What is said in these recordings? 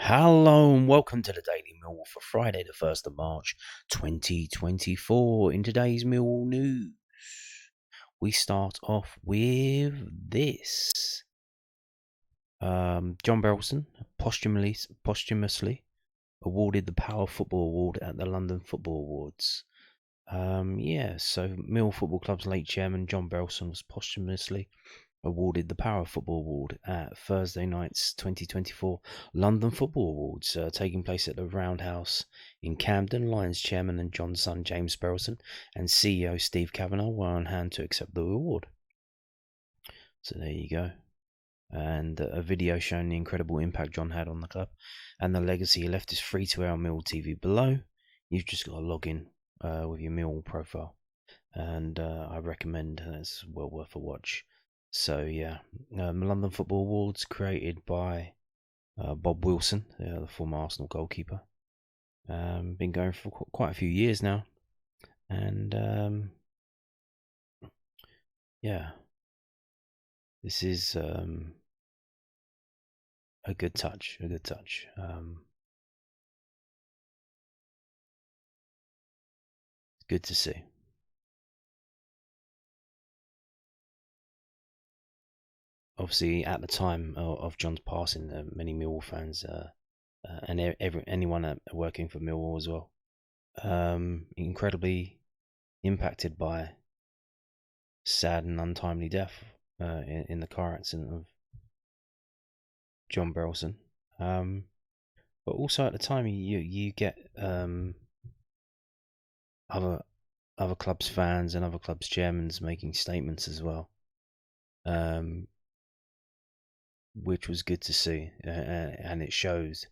Hello and welcome to the Daily Millwall for Friday, the 1st of March 2024. In today's Millwall news, we start off with this. John Berylson posthumously awarded the Power Football Award at the London Football Awards. So Millwall Football Club's late chairman John Berylson was posthumously awarded the Power Football Award at Thursday night's 2024 London Football Awards, taking place at the Roundhouse in Camden. Lions chairman and John's son James Berylson and CEO Steve Kavanagh were on hand to accept the award. So there you go. And a video showing the incredible impact John had on the club and the legacy he left is free to air on Millwall TV below. You've just got to log in with your Millwall profile, and I recommend, it's well worth a watch. So yeah, London Football Awards created by Bob Wilson, the former Arsenal goalkeeper. Been going for quite a few years now, and yeah, this is a good touch. Good to see. Obviously, at the time of John's passing, many Millwall fans and anyone working for Millwall as well, incredibly impacted by sad and untimely death in the car accident of John Berylson. But also at the time, you get other clubs' fans and other clubs' chairmen making statements as well. Which was good to see, and it shows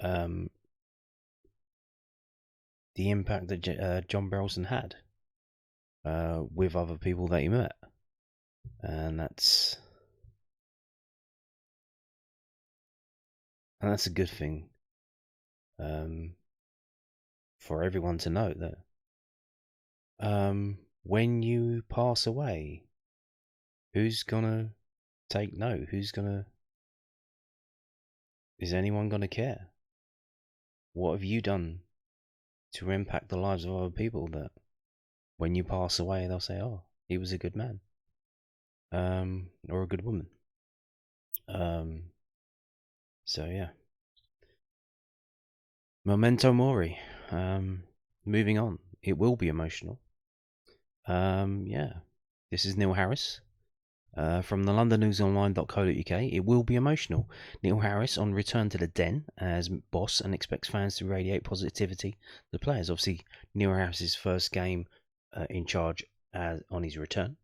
the impact that John Berylson had with other people that he met, and that's a good thing for everyone to know that when you pass away, who's gonna take note? Is anyone gonna care? What have you done to impact the lives of other people that when you pass away they'll say, oh, he was a good man, or a good woman? So yeah, memento mori. Moving on, it will be emotional. This is Neil Harris from the londonnewsonline.co.uk. It will be emotional. Neil Harris on return to the Den as boss and expects fans to radiate positivity to the players. Obviously, Neil Harris's first game in charge on his return.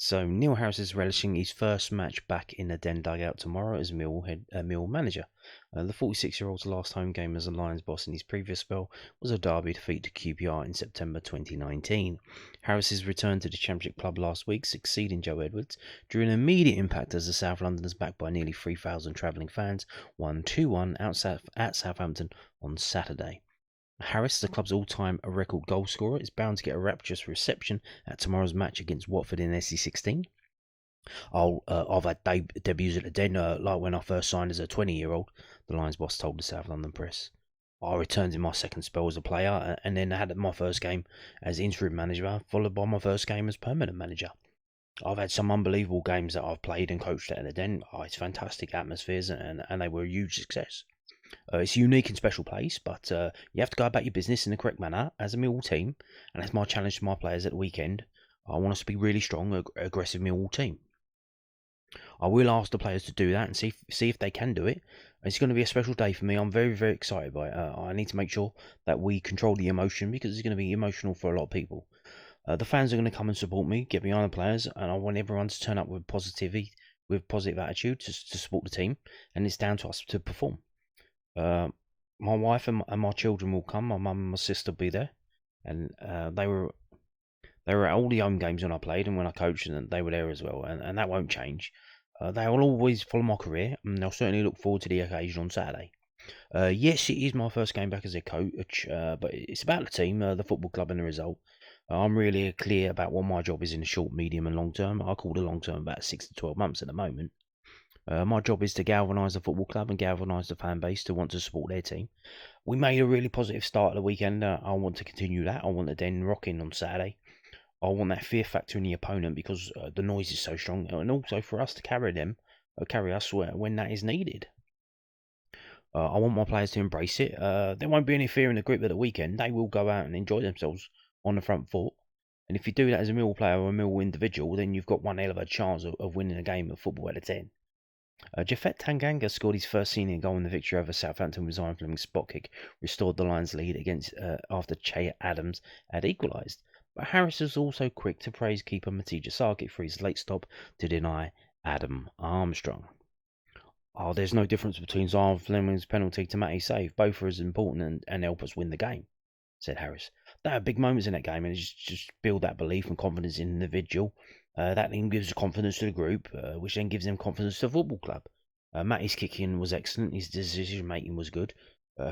So Neil Harris is relishing his first match back in the Den dugout tomorrow as Millwall manager. The 46-year-old's last home game as a Lions boss in his previous spell was a derby defeat to QPR in September 2019. Harris's return to the Championship club last week, succeeding Joe Edwards, drew an immediate impact as the South Londoners, backed by nearly 3,000 travelling fans, won 2-1 at Southampton on Saturday. Harris, the club's all-time record goal scorer, is bound to get a rapturous reception at tomorrow's match against Watford in SE16. I've had debuts at the Den, like when I first signed as a 20-year-old, the Lions boss told the South London Press. I returned in my second spell as a player, and then had my first game as interim manager, followed by my first game as permanent manager. I've had some unbelievable games that I've played and coached at the Den. It's fantastic atmospheres, and they were a huge success. It's a unique and special place, but you have to go about your business in the correct manner as a Millwall team, and that's my challenge to my players at the weekend. I want us to be really strong, aggressive Millwall team. I will ask the players to do that and see if they can do it. It's going to be a special day for me. I'm very, very excited by it. I need to make sure that we control the emotion, because it's going to be emotional for a lot of people. The fans are going to come and support me, get behind the players, and I want everyone to turn up with positive attitude to support the team, and it's down to us to perform. My wife and my children will come. My mum and my sister will be there, and they were at all the home games when I played and when I coached, and they were there as well, and that won't change. They will always follow my career, and they'll certainly look forward to the occasion on Saturday. Yes, it is my first game back as a coach, but it's about the team, the football club, and the result. I'm really clear about what my job is in the short, medium, and long term. I call the long term about 6 to 12 months at the moment. My job is to galvanise the football club and galvanise the fan base to want to support their team. We made a really positive start of the weekend. I want to continue that. I want the Den rocking on Saturday. I want that fear factor in the opponent because the noise is so strong, and also for us to carry us when that is needed. I want my players to embrace it. There won't be any fear in the group at the weekend. They will go out and enjoy themselves on the front foot. And if you do that as a Millwall player or a Millwall individual, then you've got one hell of a chance of winning a game of football out of 10. Japhet Tanganga scored his first senior goal in the victory over Southampton with Zion Fleming's spot kick, restored the Lions' lead against after Che Adams had equalised. But Harris was also quick to praise keeper Matija Sarkic for his late stop to deny Adam Armstrong. Oh, there's no difference between Zion Fleming's penalty to Matty's save. Both are as important and help us win the game, said Harris. There are big moments in that game, and it's just build that belief and confidence in the individual. That then gives confidence to the group, which then gives them confidence to the football club. Matty's kicking was excellent. His decision making was good.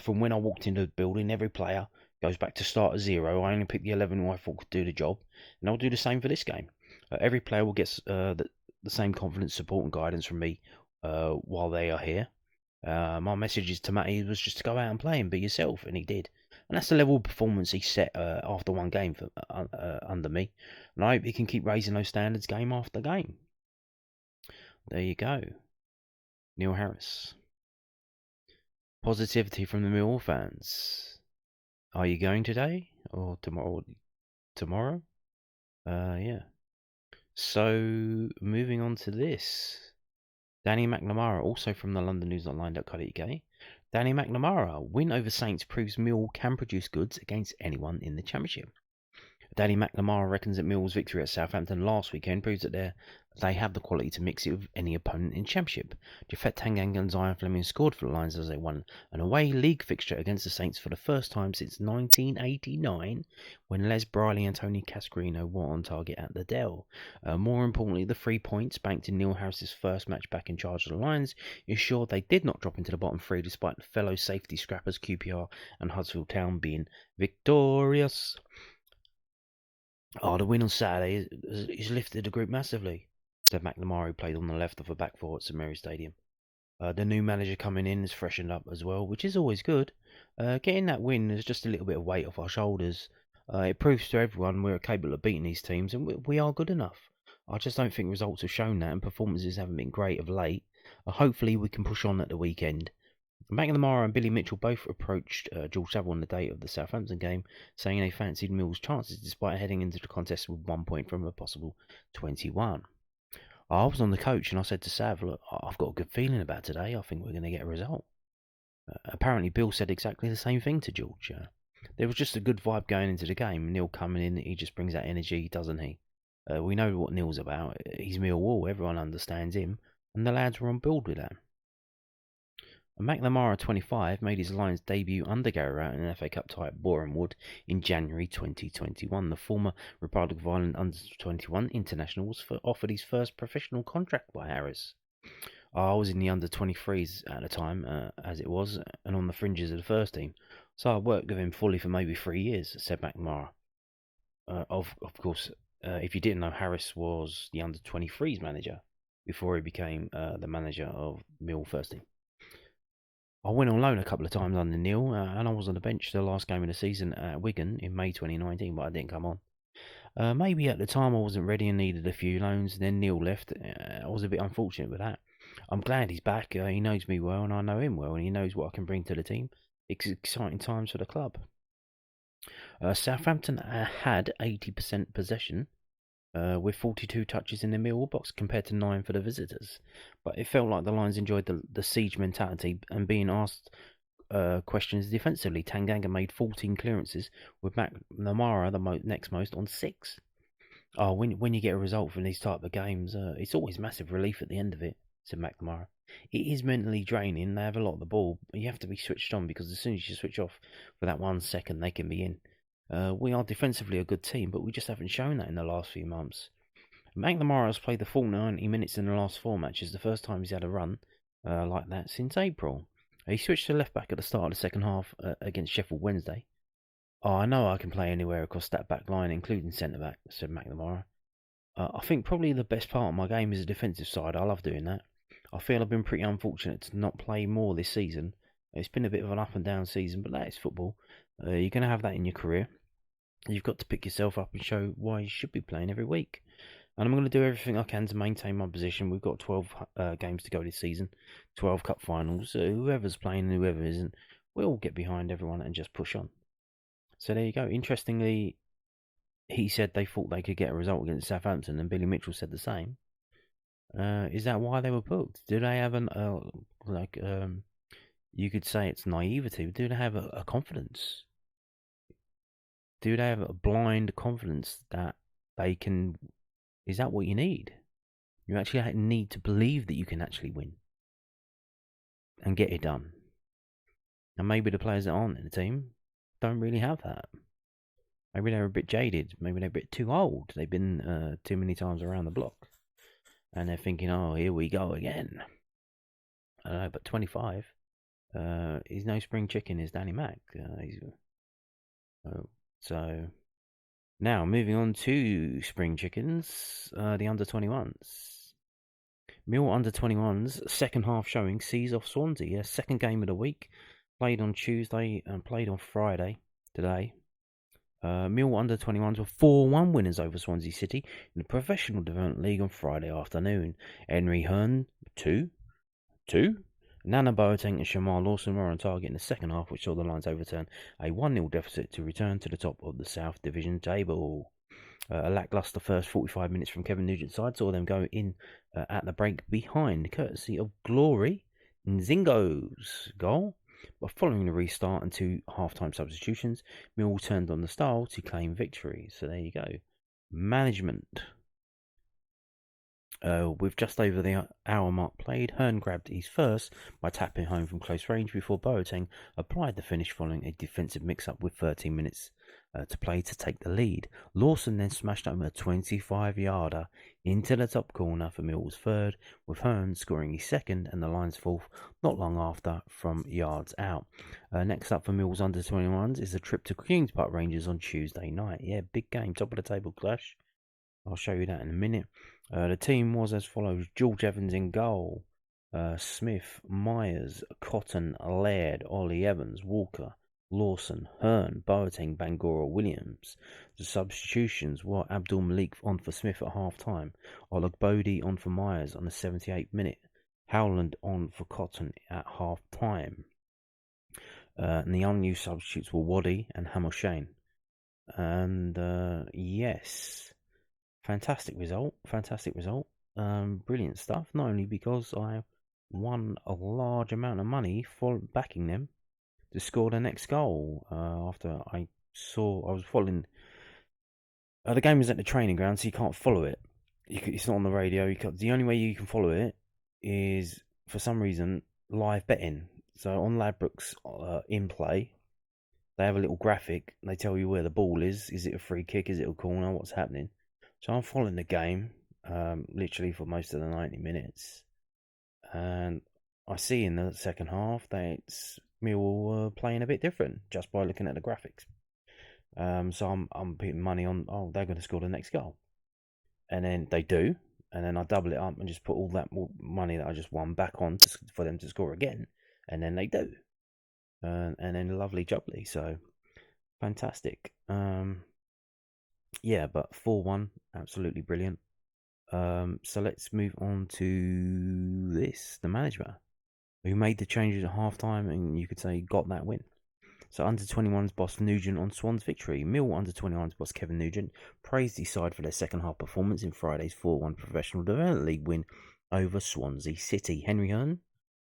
From when I walked into the building, every player goes back to start at zero. I only picked the 11 who I thought could do the job, and I'll do the same for this game. Every player will get the same confidence, support, and guidance from me while they are here. My message to Matty was just to go out and play and be yourself, and he did. And that's the level of performance he set after one game for, under me. And I hope he can keep raising those standards game after game. There you go. Neil Harris. Positivity from the Millwall fans. Are you going today or tomorrow? Yeah. So, moving on to this. Danny McNamara, also from the londonnews.online.co.uk. Danny McNamara, win over Saints proves Millwall can produce goods against anyone in the Championship. Danny McNamara reckons that Millwall's victory at Southampton last weekend proves that they have the quality to mix it with any opponent in Championship. Japhet Tanganga and Zion Fleming scored for the Lions as they won an away league fixture against the Saints for the first time since 1989, when Les Briley and Tony Cascarino were on target at the Dell. More importantly, the 3 points banked in Neil Harris's first match back in charge of the Lions ensured they did not drop into the bottom three despite fellow safety scrappers QPR and Huddersfield Town being victorious. The win on Saturday has lifted the group massively, said McNamara, who played on the left of the back four at St Mary's Stadium. The new manager coming in has freshened up as well, which is always good. Getting that win is just a little bit of weight off our shoulders. It proves to everyone we're capable of beating these teams, and we are good enough. I just don't think results have shown that, and performances haven't been great of late. Hopefully we can push on at the weekend. McNamara and Billy Mitchell both approached George Savile on the day of the Southampton game, saying they fancied Mill's chances despite heading into the contest with 1 point from a possible 21. I was on the coach and I said to Sav, look, I've got a good feeling about today. I think we're going to get a result. Apparently Bill said exactly the same thing to George. There was just a good vibe going into the game. Neil coming in, he just brings that energy, doesn't he? We know what Neil's about. He's Millwall, everyone understands him, and the lads were on board with that. McNamara, 25, made his Lions debut under Gary Rowett in an FA Cup tie at Boreham Wood in January 2021. The former Republic of Ireland under-21 international was offered his first professional contract by Harris. I was in the under-23s at the time, as it was, and on the fringes of the first team, so I worked with him fully for maybe 3 years, said McNamara. Of course, if you didn't know, Harris was the under-23s manager before he became the manager of Mill first team. I went on loan a couple of times under Neil, and I was on the bench the last game of the season at Wigan in May 2019, but I didn't come on. Maybe at the time I wasn't ready and needed a few loans, then Neil left. I was a bit unfortunate with that. I'm glad he's back. He knows me well, and I know him well, and he knows what I can bring to the team. It's exciting times for the club. Southampton had 80% possession, with 42 touches in the Millwall box compared to 9 for the visitors. But it felt like the Lions enjoyed the siege mentality and being asked questions defensively. Tanganga made 14 clearances, with McNamara the next most on 6. When you get a result from these type of games, it's always massive relief at the end of it, said McNamara. It is mentally draining. They have a lot of the ball, but you have to be switched on because as soon as you switch off for that 1 second, they can be in. We are defensively a good team, but we just haven't shown that in the last few months. McNamara has played the full 90 minutes in the last 4 matches, the first time he's had a run like that since April. He switched to left back at the start of the second half against Sheffield Wednesday. I know I can play anywhere across that back line, including centre back, said McNamara. I think probably the best part of my game is the defensive side. I love doing that. I feel I've been pretty unfortunate to not play more this season. It's been a bit of an up and down season, but that is football. You're going to have that in your career. You've got to pick yourself up and show why you should be playing every week. And I'm going to do everything I can to maintain my position. We've got 12 games to go this season, 12 cup finals. Whoever's playing and whoever isn't, we'll get behind everyone and just push on. So there you go. Interestingly, he said they thought they could get a result against Southampton, and Billy Mitchell said the same. Is that why they were booked? Do they have an you could say it's naivety, but do they have a confidence? Do they have a blind confidence that they can? Is that what you need? You actually need to believe that you can actually win and get it done. And maybe the players that aren't in the team don't really have that. Maybe they're a bit jaded. Maybe they're a bit too old. They've been too many times around the block. And they're thinking, oh, here we go again. I don't know, but 25, he's no spring chicken, is Danny Mac. So, now moving on to spring chickens, the under-21s. Mill under-21s, second half showing, sees off Swansea. Second game of the week, played on Tuesday and played on Friday, today. Mill under-21s were 4-1 winners over Swansea City in the Professional Development League on Friday afternoon. Henry Hearn, 2. Nana Boateng and Shamar Lawson were on target in the second half, which saw the Lions overturn a 1-0 deficit to return to the top of the South Division table. A lacklustre first 45 minutes from Kevin Nugent's side saw them go in at the break behind, courtesy of Glory Nzingo's goal. But following the restart and 2 half-time substitutions, Mill turned on the style to claim victory. So there you go. Management. With just over the hour mark played, Hearn grabbed his first by tapping home from close range before Boateng applied the finish following a defensive mix-up with 13 minutes to play to take the lead. Lawson then smashed home a 25-yarder into the top corner for Mill's third, with Hearn scoring his second and the Lions' fourth not long after from yards out. Next up for Mill's under-21s is a trip to Queen's Park Rangers on Tuesday night. Yeah, big game, top of the table clash. I'll show you that in a minute. The team was as follows: George Evans in goal, Smith, Myers, Cotton, Laird, Ollie Evans, Walker, Lawson, Hearn, Boateng, Bangura, Williams. The substitutions were Abdul Malik on for Smith at half-time, Ologbodi on for Myers on the 78th minute, Howland on for Cotton at half-time. And the unused substitutes were Waddy and Hamilshane. And yes, fantastic result. Brilliant stuff. Not only because I won a large amount of money for backing them to score the next goal. After I was following. The game was at the training ground, so you can't follow it. It's not on the radio. The only way you can follow it is, for some reason, live betting. So on Ladbrokes in play, they have a little graphic. They tell you where the ball is. Is it a free kick? Is it a corner? What's happening? So I'm following the game, literally for most of the 90 minutes. And I see in the second half that Millwall playing a bit different just by looking at the graphics. So I'm putting money on, they're going to score the next goal. And then they do. And then I double it up and just put all that money that I just won back on for them to score again. And then they do. And then lovely jubbly. So fantastic. Yeah, but 4-1, absolutely brilliant. So let's move on to this, the manager, who made the changes at half-time and you could say got that win. So under-21s boss Nugent on Swans' victory. Mill under-21s boss Kevin Nugent praised his side for their second half performance in Friday's 4-1 Professional Development League win over Swansea City. Henry Hearn,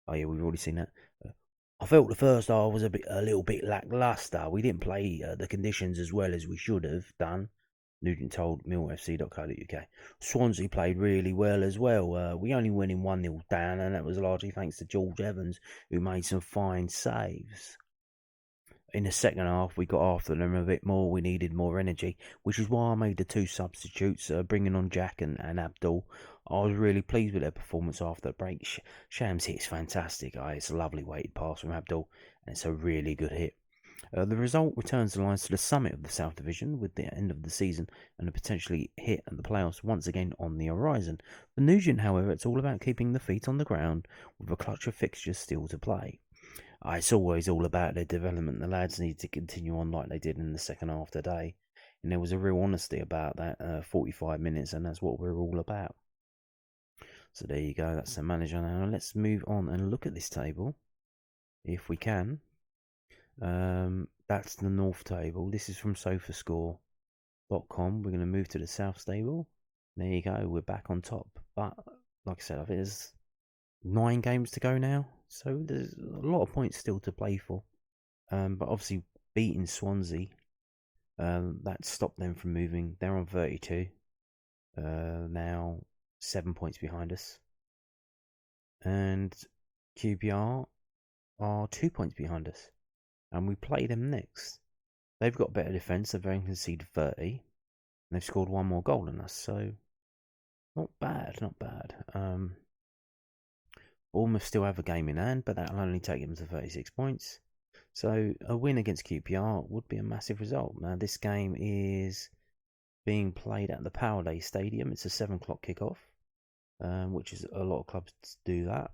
oh yeah, we've already seen that. I felt the first half was a little bit lacklustre. We didn't play the conditions as well as we should have done, Nugent told millfc.co.uk. Swansea played really well as well. We only went in 1-0 down, and that was largely thanks to George Evans, who made some fine saves. In the second half, we got after them a bit more. We needed more energy, which is why I made the 2 substitutes, bringing on Jack and Abdul. I was really pleased with their performance after the break. Shams hit's fantastic. It's a lovely weighted pass from Abdul, and it's a really good hit. The result returns the Lions to the summit of the South Division with the end of the season and a potentially hit at the playoffs once again on the horizon. For Nugent, however, it's all about keeping the feet on the ground with a clutch of fixtures still to play. It's always all about their development. The lads need to continue on like they did in the second half today. And there was a real honesty about that 45 minutes, and that's what we're all about. So there you go, that's the manager now. Let's move on and look at this table, if we can. That's the North table. This is from SofaScore.com. We're going to move to the South table. There you go, we're back on top. But, like I said, I think there's 9 games to go now, so there's a lot of points still to play for. But obviously, beating Swansea, that stopped them from moving. They're on 32. Now 7 points behind us. And QPR are 2 points behind us. And we play them next. They've got better defence. They've only conceded 30. And they've scored 1 more goal than us. So, not bad, not bad. Bournemouth still have a game in hand, but that'll only take them to 36 points. So, a win against QPR would be a massive result. Now, this game is being played at the Powerday Stadium. It's a 7 o'clock kickoff, which is a lot of clubs do that.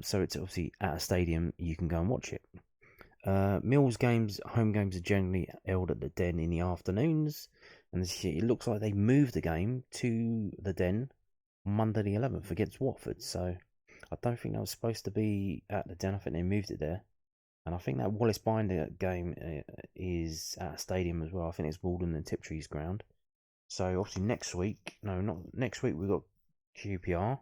So, it's obviously at a stadium, you can go and watch it. Mill's games, home games, are generally held at the Den in the afternoons, and it looks like they moved the game to the Den on Monday the 11th against Watford. So I don't think that was supposed to be at the Den. I think they moved it there, and I think that Wallace Binder game is at a stadium as well. I think it's Walden and Tiptree's ground. So obviously next week, no, not next week, we've got QPR.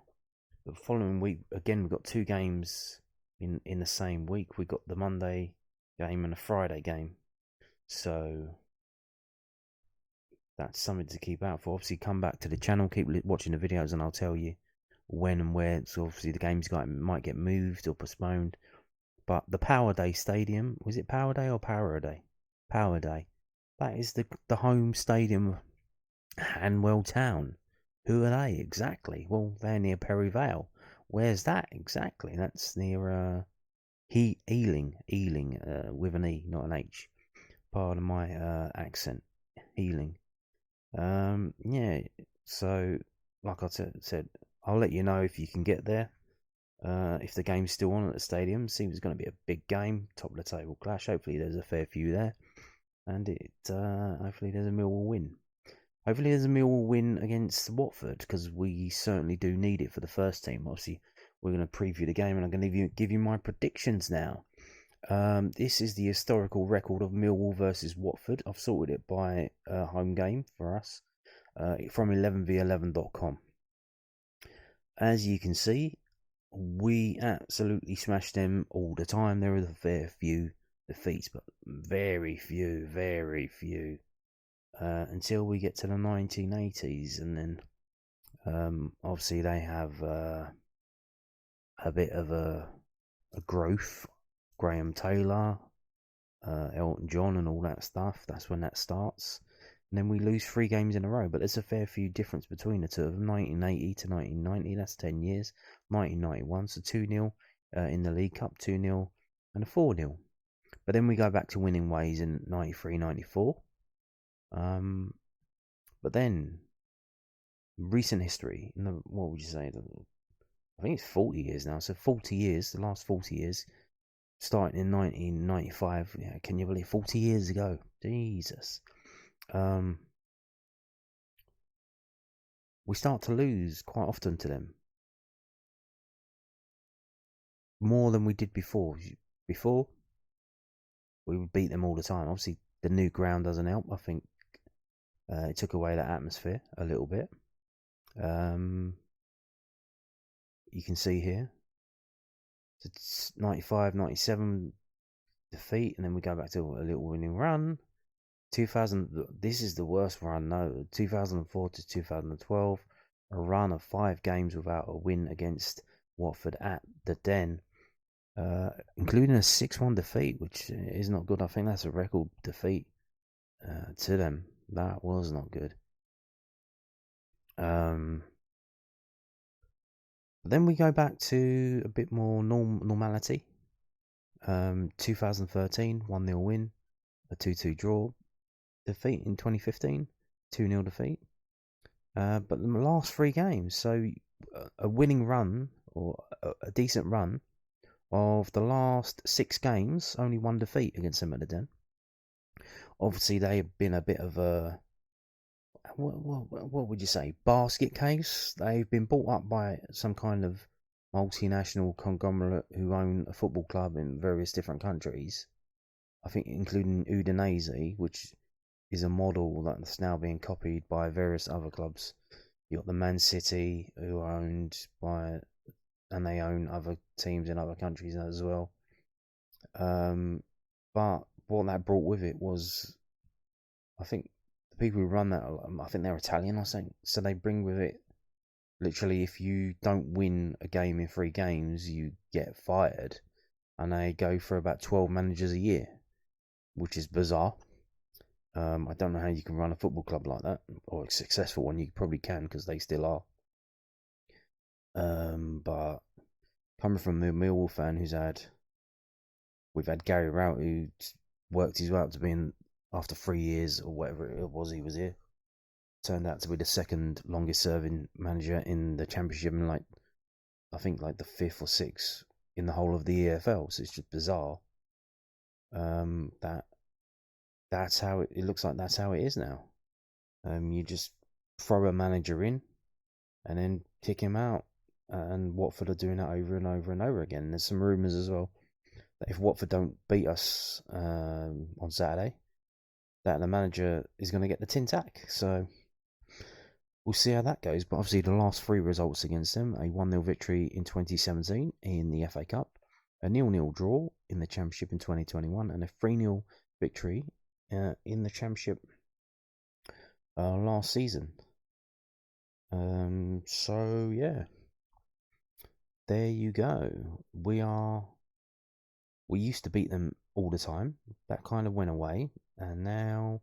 The following week, again, we've got 2 games in the same week. We've got the Monday game and a Friday game, so that's something to keep out for. Obviously, come back to the channel, keep watching the videos, and I'll tell you when and where. So obviously the games might get moved or postponed. But the Power Day Stadium, was it Power Day or Power Day? Power Day. That is the home stadium of Hanwell Town. Who are they exactly? Well, they're near Perry Vale. Where's that exactly? That's near Ealing, with an E, not an H. Pardon my accent. Ealing. Yeah. So, like I said, I'll let you know if you can get there. If the game's still on at the stadium, seems it's going to be a big game, top of the table clash. Hopefully, there's a fair few there, and hopefully there's a Millwall win. Hopefully, there's a Millwall win against Watford, because we certainly do need it for the first team. Obviously, we're going to preview the game, and I'm going to give you my predictions now. This is the historical record of Millwall versus Watford. I've sorted it by home game for us from 11v11.com. As you can see, we absolutely smash them all the time. There are a fair few defeats, but very few, until we get to the 1980s, and then obviously they have a bit of a growth. Graham Taylor, Elton John, and all that stuff. That's when that starts. And then we lose 3 games in a row, but there's a fair few difference between the two of them. 1980 to 1990, that's 10 years. 1991, so 2-0 in the League Cup, 2-0 and a 4-0. But then we go back to winning ways in 93, 94. But then, recent history, what would you say? I think it's 40 years now, so 40 years, the last 40 years, starting in 1995. Yeah, can you believe 40 years ago? Jesus. We start to lose quite often to them. More than we did before. Before, we would beat them all the time. Obviously, the new ground doesn't help. I think it took away that atmosphere a little bit. You can see here. It's 95, 97 defeat, and then we go back to a little winning run. 2000, this is the worst run, no. 2004 to 2012, a run of 5 games without a win against Watford at the Den, including a 6-1 defeat, which is not good. I think that's a record defeat to them. That was not good. Then we go back to a bit more normality. 2013, 1-0 win, a 2-2 draw, defeat in 2015, 2-0 defeat. But the last 3 games, so a winning run, or a decent run, of the last 6 games, only 1 defeat against them at the Den. Obviously, they have been a bit of a, what would you say, basket case. They've been bought up by some kind of multinational conglomerate who own a football club in various different countries. I think including Udinese, which is a model that's now being copied by various other clubs. You got the Man City, who are owned by, and they own other teams in other countries as well. But what that brought with it was, I think the people who run that, I think they're Italian or something. So they bring with it, literally, if you don't win a game in 3 games, you get fired. And they go for about 12 managers a year, which is bizarre. I don't know how you can run a football club like that, or a successful one. You probably can, because they still are. But coming from the Millwall fan we've had Gary Rowett, who worked his way up to being, after 3 years or whatever it was he was here, turned out to be the 2nd longest serving manager in the Championship, and I think the 5th or 6th in the whole of the EFL. So it's just bizarre. That's how it looks like. That's how it is now. You just throw a manager in and then kick him out, and Watford are doing that over and over and over again. There's some rumours as well that if Watford don't beat us on Saturday, that the manager is going to get the tin tack. So we'll see how that goes. But obviously the last 3 results against them: a 1-0 victory in 2017 in the FA Cup, a 0-0 draw in the Championship in 2021, and a 3-0 victory in the Championship last season. So yeah, there you go. We used to beat them all the time. That kind of went away, and now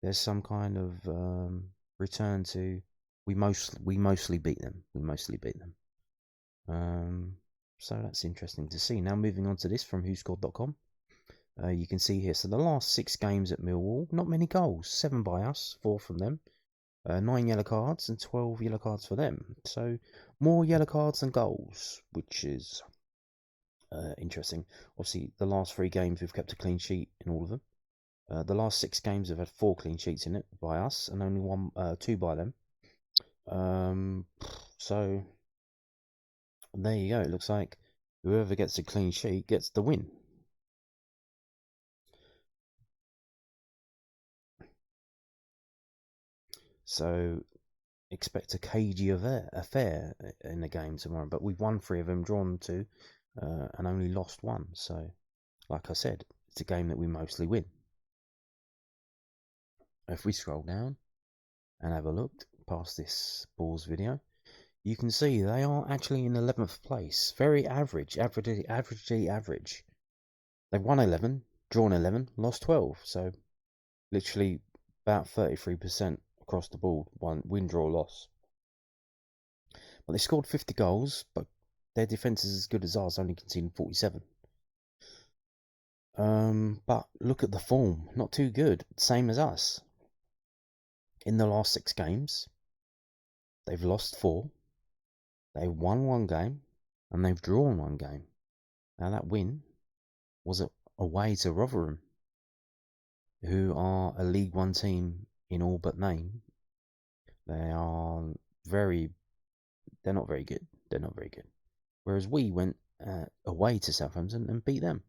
there's some kind of return to, we mostly beat them. So that's interesting to see. Now moving on to this from whoscored.com. You can see here, so the last 6 games at Millwall, not many goals. 7 by us, 4 from them. 9 yellow cards and 12 yellow cards for them. So more yellow cards than goals, which is interesting. Obviously, the last 3 games we've kept a clean sheet in all of them. The last 6 games have had 4 clean sheets in it by us, and only 2 by them. So there you go. It looks like whoever gets a clean sheet gets the win. So expect a cagey affair in the game tomorrow. But we've won 3 of them, drawn 2, and only lost 1. So, like I said, it's a game that we mostly win. If we scroll down and have a look past this Bulls video, you can see they are actually in 11th place. Very average. They've won 11, drawn 11, lost 12. So, literally about 33% across the board. Win, draw, loss. But they scored 50 goals, but their defence is as good as ours, only conceding 47. But look at the form. Not too good. Same as us. In the last 6 games, they've lost 4. They've won 1 game, and they've drawn 1 game. Now that win was away to Rotherham, who are a League One team in all but name. They're not very good. Whereas we went away to Southampton and beat them.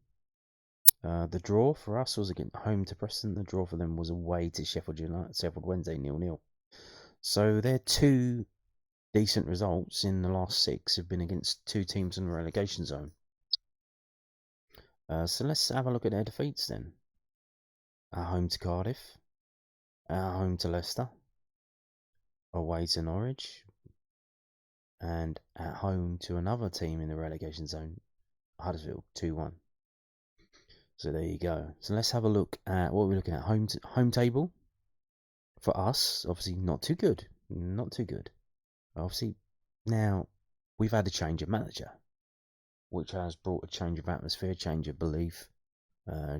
The draw for us was against home to Preston. The draw for them was away to Sheffield Wednesday 0-0. So their 2 decent results in the last 6 have been against 2 teams in the relegation zone. So let's have a look at their defeats then. At home to Cardiff, at home to Leicester, away to Norwich, and at home to another team in the relegation zone, Huddersfield, 2-1. So there you go. So let's have a look at what we're looking at. Home table for us, obviously not too good. Obviously, now we've had a change of manager. which has brought a change of atmosphere, change of belief,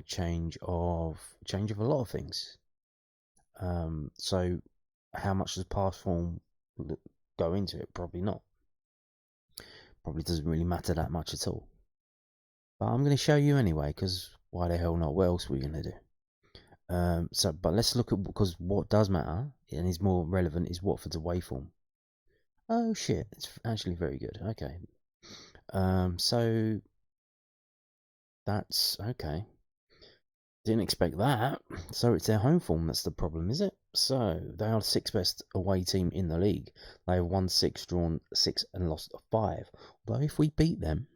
change of a lot of things. So how much does past form go into it? Probably not. Probably doesn't really matter that much at all. But I'm going to show you anyway, because why the hell not? What else are we going to do? But let's look at, because what does matter and is more relevant is Watford's away form. Oh shit, it's actually very good. Okay. So that's okay. Didn't expect that. So it's their home form that's the problem, is it? So they are the sixth best away team in the league. They have won 6, drawn 6, and lost 5. Although if we beat them,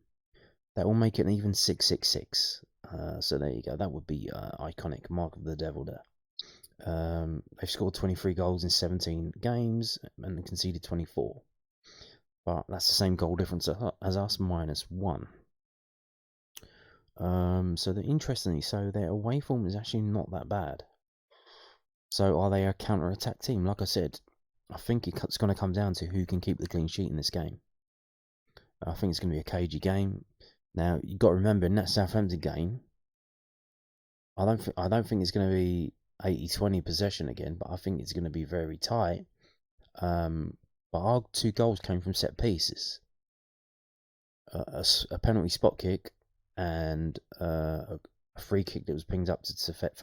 that will make it an even 6-6-6. So there you go. That would be iconic. Mark of the devil there. They've scored 23 goals in 17 games and conceded 24. But that's the same goal difference as us, -1. So interestingly, so their away form is actually not that bad. So are they a counter-attack team? Like I said, I think it's going to come down to who can keep the clean sheet in this game. I think it's going to be a cagey game. Now you've got to remember, in that Southampton game, I don't think it's going to be 80-20 possession again, but I think it's going to be very tight. But our 2 goals came from set pieces, a penalty spot kick, and a free kick that was pinged up to Japhet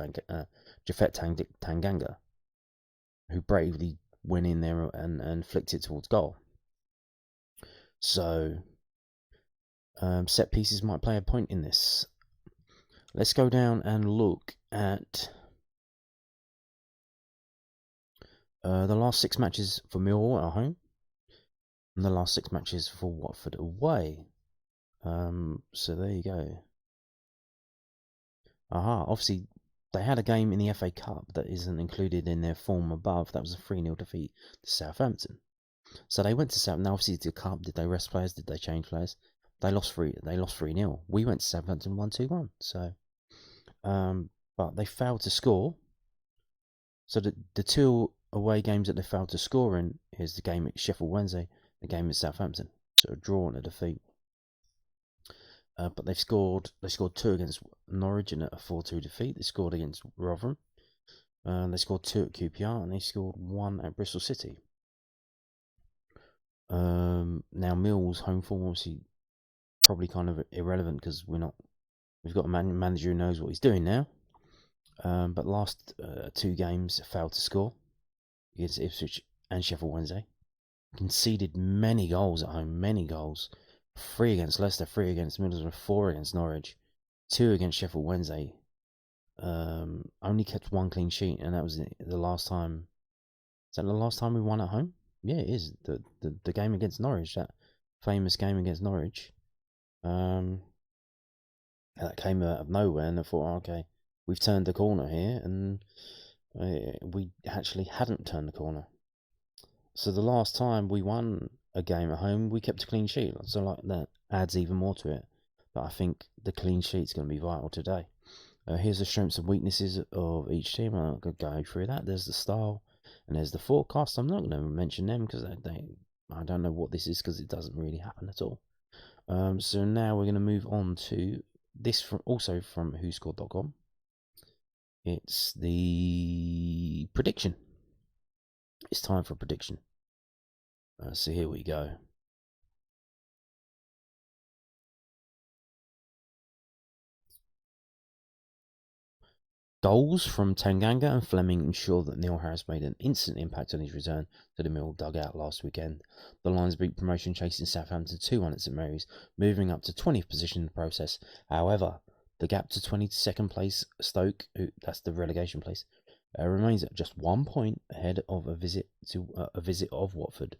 Tanganga, who bravely went in there and flicked it towards goal. So set pieces might play a point in this. Let's go down and look at the last 6 matches for Millwall at home and the last 6 matches for Watford away. So there you go. Obviously they had a game in the FA Cup that isn't included in their form above. That was a 3-0 defeat to Southampton. So they went to Southampton. Now obviously the Cup, did they rest players? Did they change players? They lost 3-0. We went to Southampton 1-2-1. So but they failed to score. So the 2 away games that they failed to score in is the game at Sheffield Wednesday, the game at Southampton. So a draw and a defeat. But they scored 2 against Norwich in a 4-2 defeat. They scored against Rotherham. They scored 2 at QPR, and they scored 1 at Bristol City. Now Mill's home form obviously probably kind of irrelevant because we've got a manager who knows what he's doing now. But last 2 games failed to score against Ipswich and Sheffield Wednesday. Conceded many goals at home, many goals. 3 against Leicester, 3 against Middlesbrough, 4 against Norwich, 2 against Sheffield Wednesday. Only kept 1 clean sheet, and that was the last time. Is that the last time we won at home? Yeah, it is. The game against Norwich, that famous game against Norwich. That came out of nowhere, and I thought, okay, we've turned the corner here, and we actually hadn't turned the corner. So the last time we won a game at home, we kept a clean sheet. So like that adds even more to it. But I think the clean sheet's going to be vital today. Here's the strengths and weaknesses of each team. I'm not going to go through that. There's the style and there's the forecast. I'm not going to mention them because I don't know what this is because it doesn't really happen at all. So now we're going to move on to this also from whoscored.com. It's the prediction. It's time for a prediction. So here we go. Goals from Tanganga and Fleming ensure that Neil Harris made an instant impact on his return to the Mill dugout last weekend. The Lions beat promotion chasing Southampton 2-1 at St Mary's, moving up to 20th position in the process. However, the gap to 22nd place Stoke, that's the relegation place, remains at just 1 point ahead of a visit of Watford.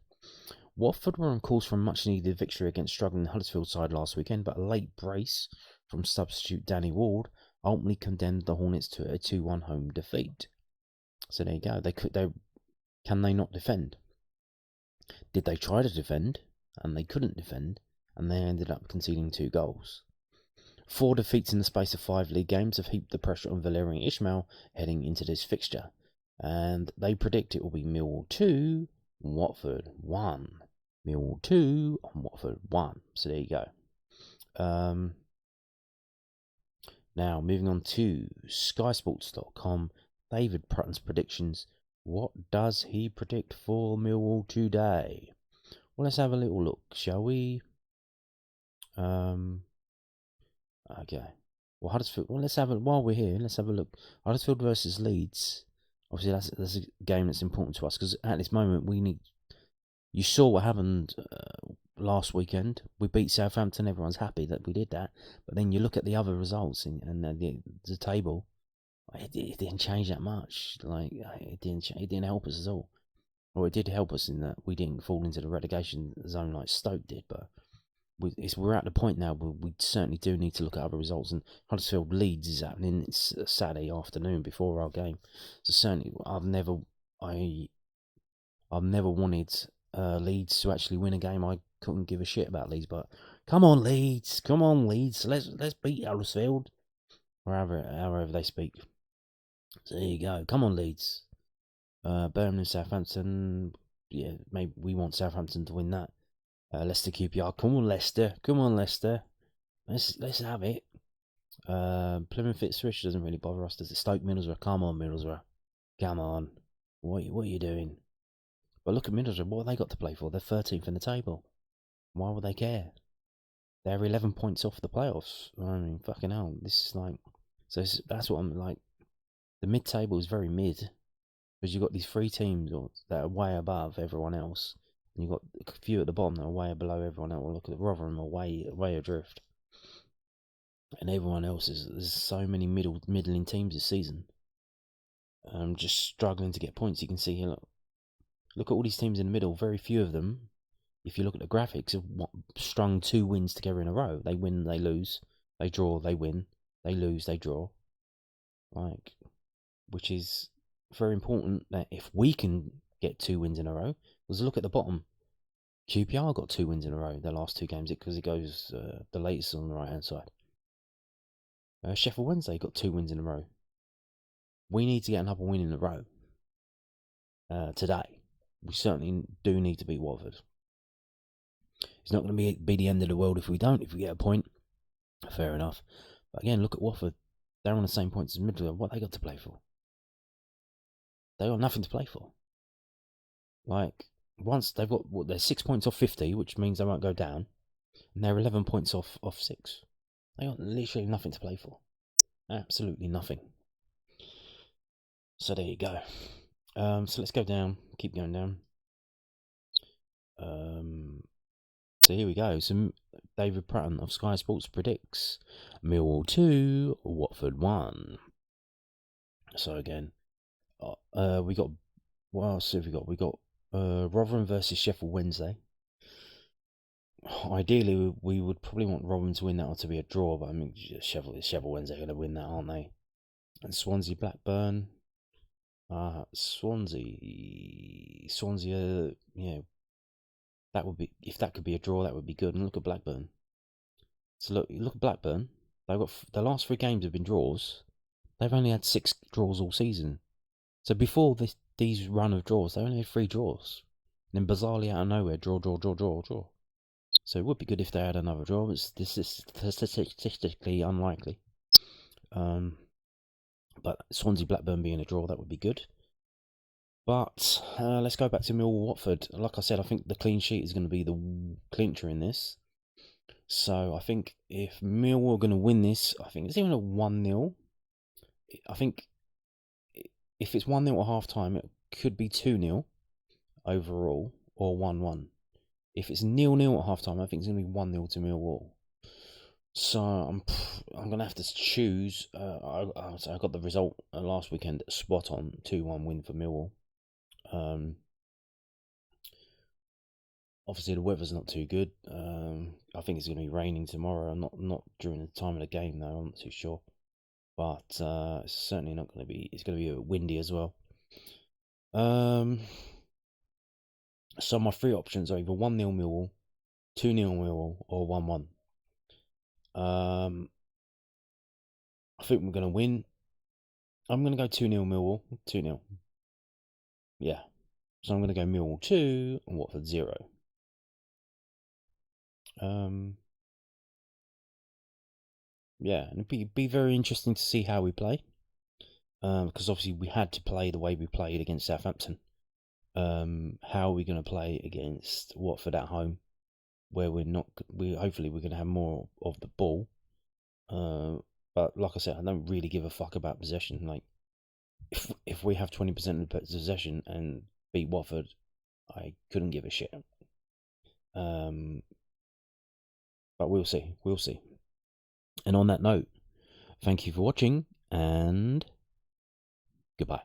Watford were on course for a much-needed victory against struggling Huddersfield side last weekend, but a late brace from substitute Danny Ward ultimately condemned the Hornets to a 2-1 home defeat. So there you go. Can they not defend? Did they try to defend and they couldn't defend, and they ended up conceding 2 goals? 4 defeats in the space of 5 league games have heaped the pressure on Valerian Ismail heading into this fixture, and they predict it will be Millwall 2, Watford 1. Millwall 2 and Watford 1. So there you go. Now, moving on to skysports.com, David Prutton's predictions. What does he predict for Millwall today? Well, let's have a little look, shall we? Okay. Well, Huddersfield. Well, while we're here, let's have a look. Huddersfield versus Leeds. Obviously, that's a game that's important to us because at this moment we need. You saw what happened last weekend. We beat Southampton. Everyone's happy that we did that. But then you look at the other results and the table. It didn't change that much. Like it didn't help us at all. Well, it did help us in that we didn't fall into the relegation zone like Stoke did. But we're at the point now where we certainly do need to look at other results. And Huddersfield Leeds is happening. It's Saturday afternoon before our game. So certainly, I've never wanted Leeds to actually win a game. I couldn't give a shit about Leeds, but come on Leeds, let's beat Huddersfield, however they speak. So there you go. Come on Leeds. Birmingham, Southampton. Yeah, maybe we want Southampton to win that. Leicester QPR. Come on Leicester. Let's have it. Plymouth Ipswich doesn't really bother us, does it? Stoke Middlesbrough. Come on Middlesbrough. Come on. What are you doing? But look at Middlesbrough. What have they got to play for? They're 13th in the table. Why would they care? They're 11 points off the playoffs. I mean, fucking hell. This is like... So that's what I'm like... The mid-table is very mid. Because you've got these three teams that are way above everyone else. And you've got a few at the bottom that are way below everyone else. Well, look at Rotherham are way adrift. And everyone else there's so many middling teams this season. Just struggling to get points. You can see here, look at all these teams in the middle. Very few of them, if you look at the graphics, have strung 2 wins together in a row. They win, they lose. They draw, they win. They lose, they draw. Which is very important that if we can get 2 wins in a row, because look at the bottom. QPR got 2 wins in a row, their last 2 games, because it goes the latest on the right hand side. Sheffield Wednesday got 2 wins in a row. We need to get another win in a row today. We certainly do need to beat Watford. It's not going to be the end of the world if we don't. If we get a point, fair enough. But again, look at Watford. They're on the same points as Middlesbrough. What they got to play for? They got nothing to play for. Once they've got they're 6 points off 50, which means they won't go down, and they're 11 points off 6. They got literally nothing to play for. Absolutely nothing. So there you go. So let's go down. Keep going down. So here we go. So David Prutton of Sky Sports predicts Millwall 2, Watford 1. So again, we got. What else have we got? We got Rotherham versus Sheffield Wednesday. Ideally, we would probably want Rotherham to win that or to be a draw, but I mean, Sheffield Wednesday are going to win that, aren't they? And Swansea Blackburn. Swansea, yeah, that would be, if that could be a draw, that would be good. And look at Blackburn. So look at Blackburn. They've got the last 3 games have been draws. They've only had 6 draws all season. So before these run of draws, they only had 3 draws. And then bizarrely out of nowhere, draw. So it would be good if they had another draw. This is statistically unlikely. But Swansea Blackburn being a draw, that would be good. But let's go back to Millwall Watford. Like I said, I think the clean sheet is going to be the clincher in this. So I think if Millwall are going to win this, I think it's even a 1-0. I think if it's 1-0 at half time, it could be 2-0 overall or 1-1. If it's 0-0 at half time, I think it's going to be 1-0 to Millwall. So I'm going to have to choose. I got the result last weekend spot on, 2-1 win for Millwall. Obviously the weather's not too good. I think it's going to be raining tomorrow. Not during the time of the game though. I'm not too sure, but it's certainly not going to be. It's going to be a bit windy as well. So my 3 options are either 1-0 Millwall, 2-0 Millwall, or 1-1. I think we're going to win. I'm going to go 2-0 Millwall. 2-0. Yeah. So I'm going to go Millwall 2 and Watford 0. Yeah, and it'd be very interesting to see how we play. Because obviously we had to play the way we played against Southampton. How are we going to play against Watford at home, where we're not? Hopefully we're going to have more of the ball. But like I said, I don't really give a fuck about possession. Like, if we have 20% of possession and beat Watford, I couldn't give a shit. But we'll see. We'll see. And on that note, thank you for watching, and goodbye.